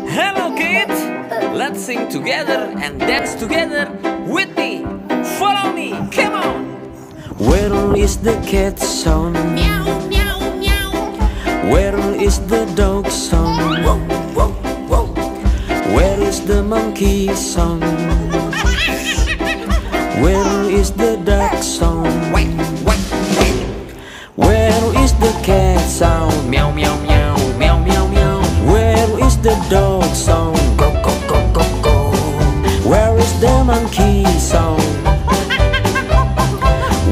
Hello kids, let's sing together and dance together with me. Follow me, come on. Where is the cat sound? Meow, meow, meow. Where is the dog sound? Woof, woof, woof. Where is the monkey sound? Where is the duck sound? Wait, wait, wait. Where is the cat sound? Meow, meow, meow, meow, meow, meow. Where is the dog sound? Go, go, go, go, go. Where is the monkey sound?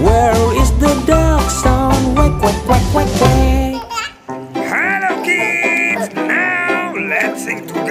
Where is the dog sound? Quack, quack, quack, quack, quack. Hello kids, now let's sing together.